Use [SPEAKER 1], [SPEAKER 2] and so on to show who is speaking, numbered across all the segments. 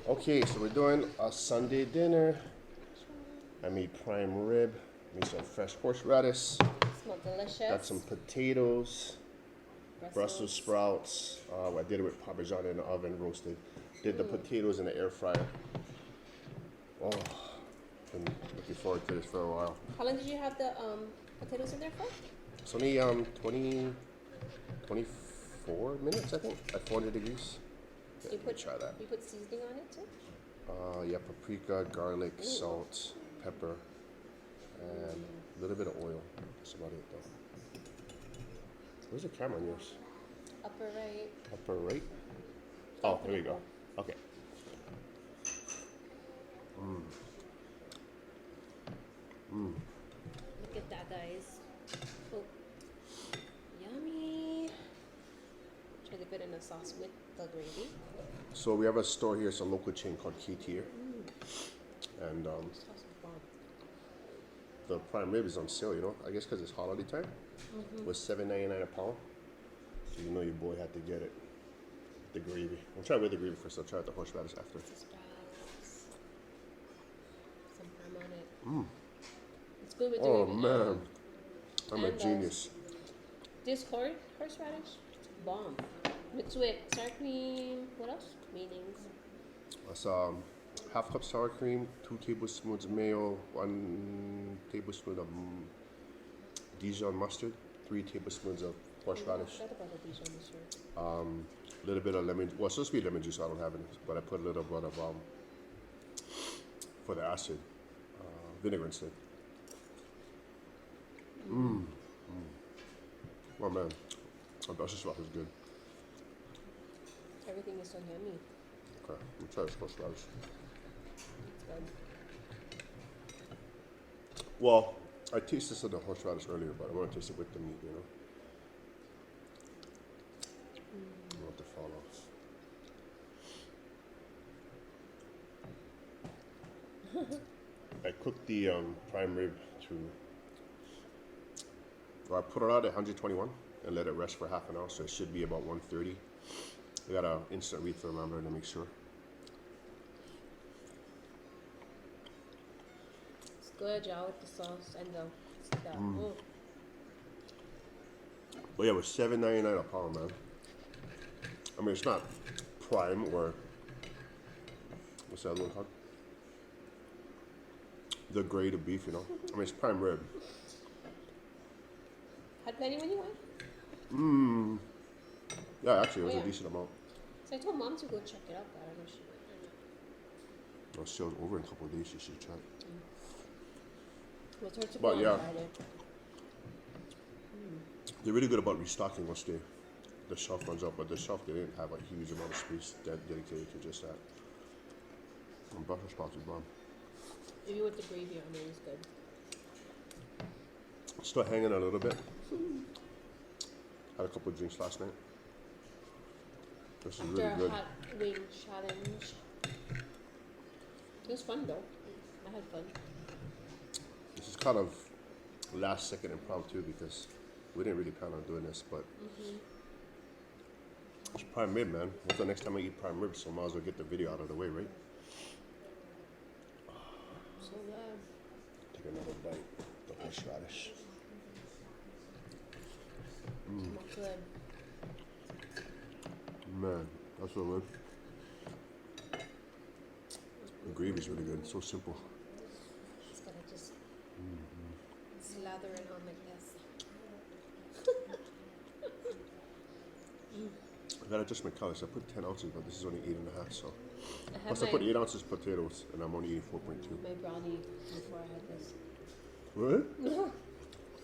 [SPEAKER 1] Okay, so we're doing a Sunday dinner. I made prime rib, made some fresh horseradish,
[SPEAKER 2] Smell delicious.
[SPEAKER 1] got some potatoes, Brussels sprouts. I did it with Parmesan in the oven, roasted. Did the potatoes in the air fryer. Oh, been looking forward to this for a while.
[SPEAKER 2] How long did you have the potatoes in there for?
[SPEAKER 1] It's only 24 minutes, I think, at 400 degrees. Yeah,
[SPEAKER 2] You
[SPEAKER 1] let me try that.
[SPEAKER 2] You put seasoning on it too?
[SPEAKER 1] Yeah, paprika, garlic, salt, pepper, and a little bit of oil. That's about it, though. Where's the camera on yours?
[SPEAKER 2] Upper right.
[SPEAKER 1] Upper right? Oh, there you go. Okay.
[SPEAKER 2] Look at that, guys. Oh. Yummy. Try to put in a sauce with the gravy.
[SPEAKER 1] So we have a store here. It's a local chain called KT. And
[SPEAKER 2] Sauce is bomb.
[SPEAKER 1] the prime rib is on sale, you know? I guess because it's holiday time. It was $7.99 a pound. So you know your boy had to get it. The gravy. I'll try with the gravy first. I'll try with the horseradish after.
[SPEAKER 2] Sprouts. Some parm on it. It's good with the
[SPEAKER 1] Oh,
[SPEAKER 2] gravy.
[SPEAKER 1] man. I'm a
[SPEAKER 2] And
[SPEAKER 1] genius.
[SPEAKER 2] This horseradish, bomb. Mixed with sour cream. What else? Meanings.
[SPEAKER 1] That's half cup sour cream, 2 tablespoons mayo, 1 tablespoon of Dijon mustard, 3 tablespoons of horseradish,
[SPEAKER 2] I forgot about the Dijon mustard.
[SPEAKER 1] a little bit of lemon. Well, it's supposed to be lemon juice. I don't have any, but I put a little bit of for the acid, vinegar instead. Oh man, the Brussels sprouts is good.
[SPEAKER 2] Everything is so yummy.
[SPEAKER 1] Okay, let me try this horseradish.
[SPEAKER 2] It's good.
[SPEAKER 1] Well, I tasted the horseradish earlier, but I want to taste it with the meat, you know. I want to fall off. I cooked the prime rib to. Well, I put it out at 121 and let it rest for half an hour, so it should be about 130. I got an instant refill, remember, to make sure.
[SPEAKER 2] It's good, y'all, with the sauce and the
[SPEAKER 1] But yeah, it was $7.99 a pound, man. I mean, it's not prime or what's that other one called? The grade of beef, you know. I mean, it's prime rib.
[SPEAKER 2] Had plenty when you went?
[SPEAKER 1] Yeah, actually, it was
[SPEAKER 2] Oh,
[SPEAKER 1] a
[SPEAKER 2] yeah.
[SPEAKER 1] decent amount.
[SPEAKER 2] So I told Mom to go check it out, but I don't know if she went or not.
[SPEAKER 1] No, sales over in a couple of days. You should try.
[SPEAKER 2] We'll turn to
[SPEAKER 1] But
[SPEAKER 2] go
[SPEAKER 1] yeah.
[SPEAKER 2] on Friday.
[SPEAKER 1] They're really good about restocking once the shelf runs out, but the shelf, they didn't have a huge amount of space dedicated to just that. And Brussels sprouts is bomb.
[SPEAKER 2] Maybe with the gravy on it is good.
[SPEAKER 1] Still hanging a little bit. Had a couple of drinks last night. This is
[SPEAKER 2] After
[SPEAKER 1] really
[SPEAKER 2] a
[SPEAKER 1] good.
[SPEAKER 2] hot wing challenge. It was fun though. I had fun.
[SPEAKER 1] This is kind of last second impromptu because we didn't really plan on doing this, but it's prime rib, man. What's the next time I eat prime rib? So I might as well get the video out of the way, right?
[SPEAKER 2] So good.
[SPEAKER 1] Take another bite. The horseradish.
[SPEAKER 2] Smells good.
[SPEAKER 1] Man, that's so good. The gravy's really good. It's so simple.
[SPEAKER 2] Just gotta just slather it on like this.
[SPEAKER 1] I gotta adjust my calories. I put 10 ounces, but this is only 8.5. So
[SPEAKER 2] I had
[SPEAKER 1] plus I put 8 ounces potatoes, and I'm only eating 4.2.
[SPEAKER 2] my brownie before I had this.
[SPEAKER 1] What?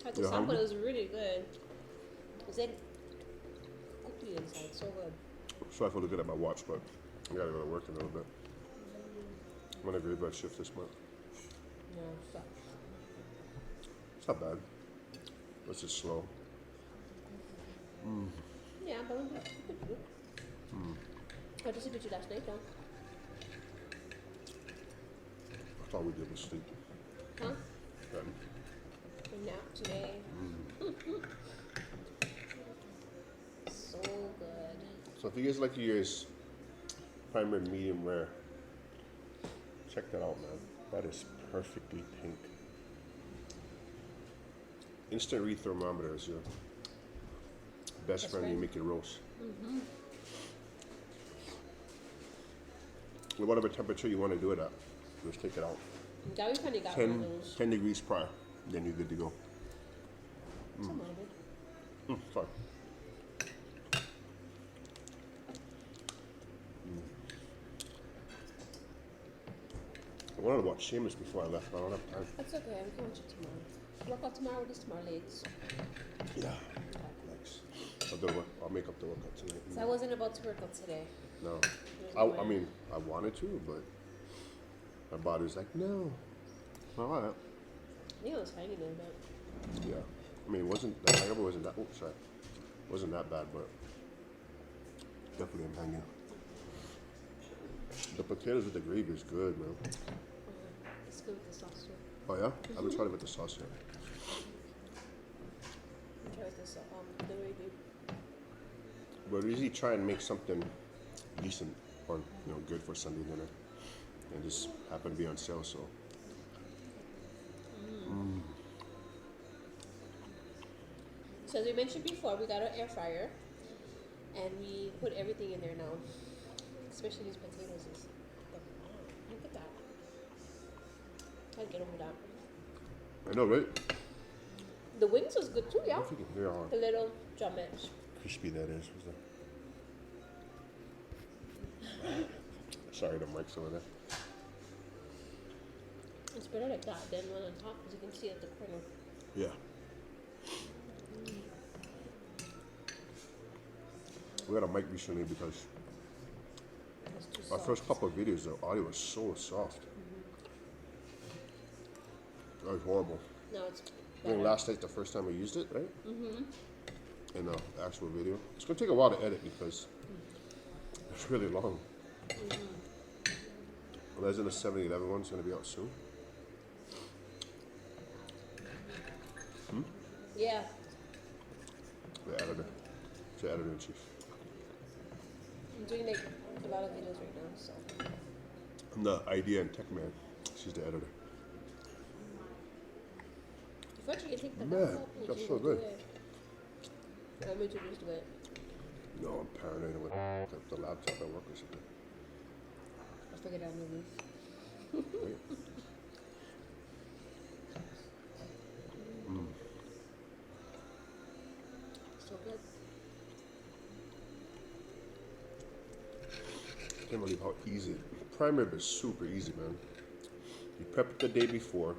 [SPEAKER 2] I had to
[SPEAKER 1] You're
[SPEAKER 2] stop, but
[SPEAKER 1] hungry?
[SPEAKER 2] it was really good. It was like cookie inside, so good.
[SPEAKER 1] So I feel good at my watch, but I gotta go to work in a little bit. I'm on a graveyard shift this month.
[SPEAKER 2] Yeah, but
[SPEAKER 1] It's not bad. It's just slow.
[SPEAKER 2] yeah, but we could do. I just did you last night though.
[SPEAKER 1] I thought we did was sleep.
[SPEAKER 2] Huh?
[SPEAKER 1] Um,
[SPEAKER 2] A nap today. So good.
[SPEAKER 1] So if you guys like yours prime rib medium rare, Check that out, man. That is perfectly pink. Instant read thermometer is your best friend when you make your roast. Whatever temperature you want to do it at, just take it out.
[SPEAKER 2] Yeah, we kind of got one of those.
[SPEAKER 1] 10 degrees prior, then you're good to go.
[SPEAKER 2] Some of it.
[SPEAKER 1] Fine. I wanted to watch Shameless before I left, but I don't have time.
[SPEAKER 2] That's okay. We can watch it tomorrow. Work out tomorrow. What is tomorrow late?
[SPEAKER 1] Yeah. Thanks. I'll make up the workout tonight.
[SPEAKER 2] So I wasn't about to work out today.
[SPEAKER 1] No.
[SPEAKER 2] There's no way.
[SPEAKER 1] I mean, I wanted to, but my body was like, no. All right.
[SPEAKER 2] I think I was fine a little bit.
[SPEAKER 1] Yeah. I mean, the hangover wasn't that, wasn't that bad, but definitely I'm hanging. The potatoes with the gravy is good, man.
[SPEAKER 2] It's good with the sauce too.
[SPEAKER 1] Oh yeah? I haven't tried it with the sauce yet.
[SPEAKER 2] Try with this the gravy.
[SPEAKER 1] But we usually try and make something decent or good for Sunday dinner, and this happened to be on sale, so.
[SPEAKER 2] So as we mentioned before, we got our air fryer, and we put everything in there now, especially these potatoes. Look at that! Can't get over that.
[SPEAKER 1] I know, right?
[SPEAKER 2] The wings was good too, yeah.
[SPEAKER 1] I think you can hear how
[SPEAKER 2] The little drumettes.
[SPEAKER 1] crispy that is. Sorry, the mic's over there.
[SPEAKER 2] It's better like that than one on top because you can see at the corner.
[SPEAKER 1] Yeah. We got a mic recently because
[SPEAKER 2] It's too
[SPEAKER 1] our
[SPEAKER 2] soft.
[SPEAKER 1] first couple of videos, the audio was so soft. That was horrible.
[SPEAKER 2] Now it's
[SPEAKER 1] I think
[SPEAKER 2] better.
[SPEAKER 1] last night, the first time we used it, right? In the actual video. It's going to take a while to edit because it's really long. Imagine the 7-Eleven one's going to be out soon.
[SPEAKER 2] Yeah.
[SPEAKER 1] The editor. It's the editor-in-chief.
[SPEAKER 2] I'm doing like a lot of videos right now, so.
[SPEAKER 1] I'm the idea and tech man. She's the editor.
[SPEAKER 2] If I you take the
[SPEAKER 1] Man,
[SPEAKER 2] laptop, would
[SPEAKER 1] that's
[SPEAKER 2] you
[SPEAKER 1] so
[SPEAKER 2] do
[SPEAKER 1] good.
[SPEAKER 2] it? I'm going to just do it.
[SPEAKER 1] No, I'm paranoid with the laptop at work or something.
[SPEAKER 2] I figured out maybe.
[SPEAKER 1] Right?
[SPEAKER 2] So good.
[SPEAKER 1] I can't believe how easy. Prime rib is super easy, man. You prep it the day before.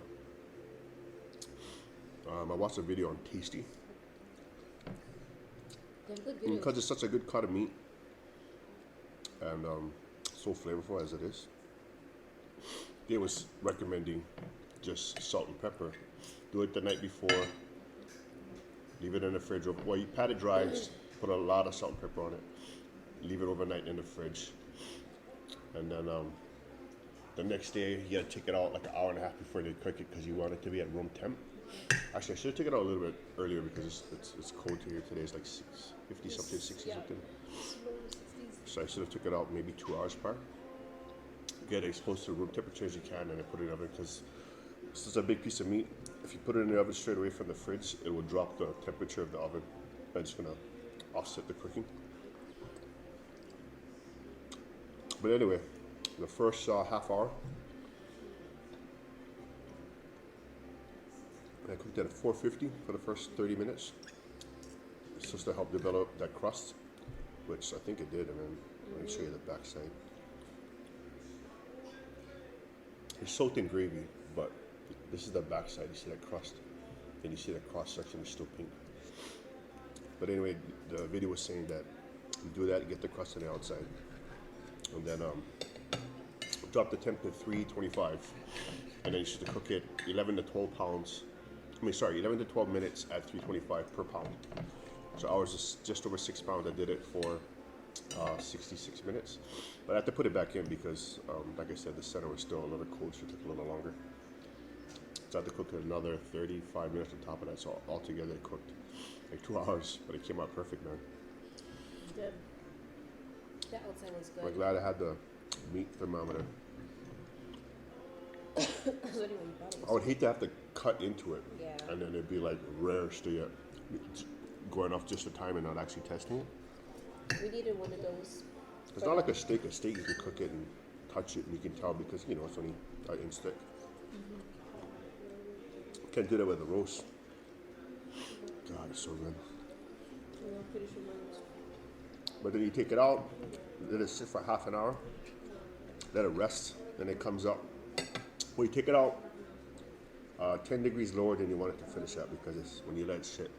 [SPEAKER 1] I watched a video on Tasty.
[SPEAKER 2] They're good videos.
[SPEAKER 1] Because it's such a good cut of meat and so flavorful as it is, they was recommending just salt and pepper. Do it the night before, leave it in the fridge. Well, you pat it dry, put a lot of salt and pepper on it, leave it overnight in the fridge, and then the next day you gotta take it out like an hour and a half before they cook it because you want it to be at room temp. Actually, I should have taken it out a little bit earlier because it's cold here today. It's like 50 something, 60 something. So I should have took it out maybe 2 hours prior. Get it as close to room temperature as you can, and then put it in the oven because this is a big piece of meat. If you put it in the oven straight away from the fridge, it will drop the temperature of the oven. That's gonna offset the cooking. But anyway, the first half hour, I cooked it at 450 for the first 30 minutes. It's just to help develop that crust, which I think it did, and then let me show you the backside. It's soaked in gravy, but this is the backside. You see that crust, and you see the cross section is still pink. But anyway, the video was saying that you do that, you get the crust on the outside, and then drop the temp to 325, and then you should cook it 11 to 12 pounds. 11 to 12 minutes at 325 per pound. So ours is just over 6 pounds. I did it for 66 minutes. But I had to put it back in because, like I said, the center was still a little cold, so it took a little longer. So I had to cook it another 35 minutes on top of that. So altogether it cooked like 2 hours, but it came out perfect, man.
[SPEAKER 2] Good. That outside was good.
[SPEAKER 1] I'm glad I had the meat thermometer.
[SPEAKER 2] So anyway, you bought it.
[SPEAKER 1] I would hate to have to cut into it.
[SPEAKER 2] Yeah.
[SPEAKER 1] And then it'd be like rare stay at going off just the time and not actually testing it.
[SPEAKER 2] We needed one of those.
[SPEAKER 1] It's not like a steak. A steak, you can cook it and touch it and you can tell because, you know, it's only in stick. Can't do that with a roast. God, it's so good.
[SPEAKER 2] Yeah, I'm pretty sure mine was.
[SPEAKER 1] But then you take it out, let it sit for half an hour, let it rest, then it comes up. When you take it out, 10 degrees lower than you want it to finish at because it's, when you let it sit,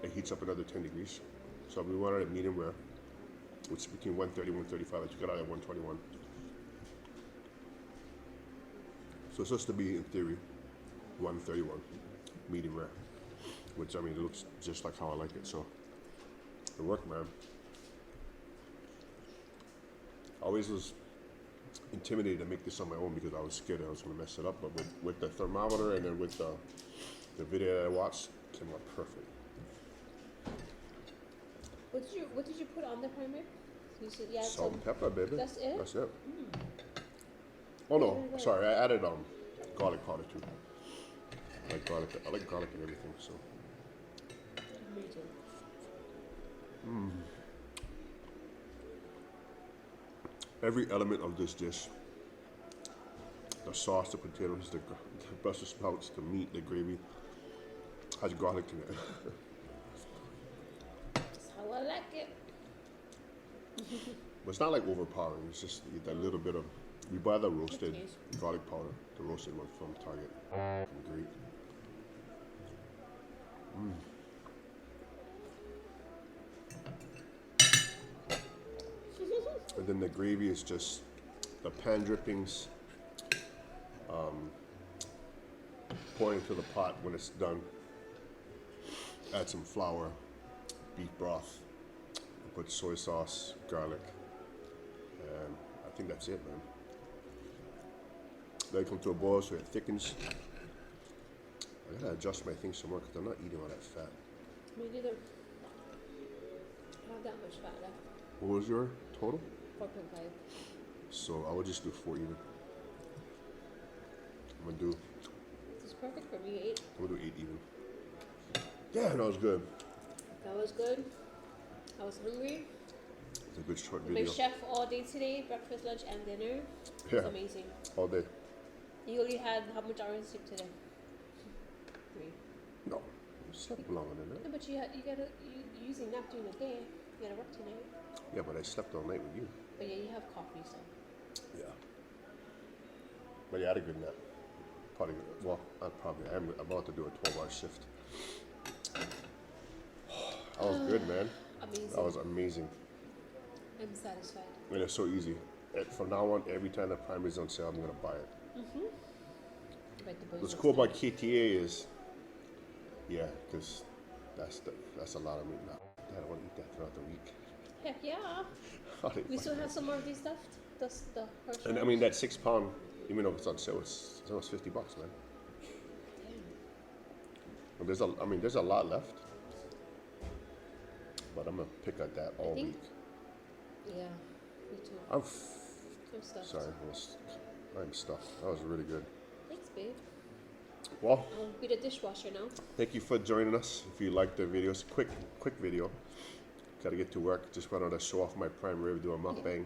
[SPEAKER 1] it heats up another 10 degrees. So we want it at medium rare, which is between 130 and 135. I took it out at 121. So it's supposed to be, in theory, 131, medium rare, which I mean, it looks just like how I like it. So it worked, man. I always was intimidated to make this on my own because I was scared I was going to mess it up. But with the thermometer and then with the video that I watched, it came out perfect.
[SPEAKER 2] What did you put on the primer? You said you had
[SPEAKER 1] Salt and pepper, baby.
[SPEAKER 2] That's it?
[SPEAKER 1] That's it. Oh no, sorry, I added garlic powder too. I like garlic. I like garlic and everything. So.
[SPEAKER 2] Amazing.
[SPEAKER 1] Every element of this dish, the sauce, the potatoes, the Brussels sprouts, the meat, the gravy, has garlic in it.
[SPEAKER 2] That's how I like it.
[SPEAKER 1] But it's not like overpowering. It's just that little bit of. We buy the roasted
[SPEAKER 2] Okay.
[SPEAKER 1] garlic powder, the roasted one from Target. Great. And then the gravy is just the pan drippings. Pour into the pot when it's done. Add some flour, beef broth, put soy sauce, garlic, and I think that's it, man. Then it comes to a boil so it thickens. I gotta adjust my thing some more because I'm not eating all that fat.
[SPEAKER 2] Me neither. I have that much fat left.
[SPEAKER 1] What was your total?
[SPEAKER 2] 4.5.
[SPEAKER 1] So I would just do 4 even. I'm gonna do
[SPEAKER 2] This is perfect for me, 8.
[SPEAKER 1] I'm gonna do 8 even. Yeah, that was good.
[SPEAKER 2] That was good. I was hungry.
[SPEAKER 1] It's a good short
[SPEAKER 2] My
[SPEAKER 1] video.
[SPEAKER 2] chef all day today, breakfast, lunch, and dinner. It was
[SPEAKER 1] Yeah.
[SPEAKER 2] amazing.
[SPEAKER 1] All day.
[SPEAKER 2] You only had how much orange soup today? 3.
[SPEAKER 1] No, you slept longer than that.
[SPEAKER 2] No, but you usually nap during the day. You gotta work tonight.
[SPEAKER 1] Yeah, but I slept all night with you.
[SPEAKER 2] But yeah, you have coffee, so.
[SPEAKER 1] Yeah. But yeah, I had a good nap. Probably, well, not probably. I'm about to do a 12-hour shift. That was good, man.
[SPEAKER 2] Amazing.
[SPEAKER 1] That was amazing.
[SPEAKER 2] I'm satisfied.
[SPEAKER 1] And it's so easy. From now on, every time the primer is on sale, I'm gonna buy it.
[SPEAKER 2] Like the boys
[SPEAKER 1] What's
[SPEAKER 2] and
[SPEAKER 1] cool
[SPEAKER 2] stuff.
[SPEAKER 1] about KTA is, yeah, because that's a lot of meat now. Dad, I want to eat that throughout the week.
[SPEAKER 2] Heck yeah.
[SPEAKER 1] How they
[SPEAKER 2] We
[SPEAKER 1] fight
[SPEAKER 2] still
[SPEAKER 1] that.
[SPEAKER 2] have some more of these left. That's the horse
[SPEAKER 1] And I mean, that 6 pound, even though it's on sale, it's almost $50, man. And there's a lot left. But I'm gonna pick at that all
[SPEAKER 2] think-
[SPEAKER 1] week.
[SPEAKER 2] Yeah, me too.
[SPEAKER 1] I'm
[SPEAKER 2] stuffed.
[SPEAKER 1] sorry, I'm stuffed. That was really good.
[SPEAKER 2] Thanks, babe.
[SPEAKER 1] Well,
[SPEAKER 2] I'll be the dishwasher now.
[SPEAKER 1] thank you for joining us. If you liked the videos, quick video. Gotta get to work. Just wanted to show off my prime rib, do a mukbang,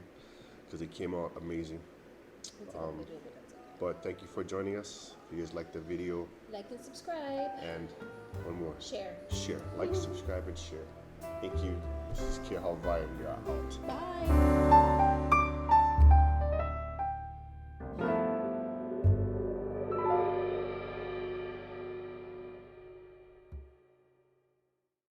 [SPEAKER 1] because it came out amazing.
[SPEAKER 2] It's a good video, but that's okay.
[SPEAKER 1] But thank you for joining us. If you guys liked the video,
[SPEAKER 2] Like and subscribe.
[SPEAKER 1] and one more,
[SPEAKER 2] Share.
[SPEAKER 1] share, like, subscribe, and share. Thank you. This is Kehauwai, and we are out.
[SPEAKER 2] Bye.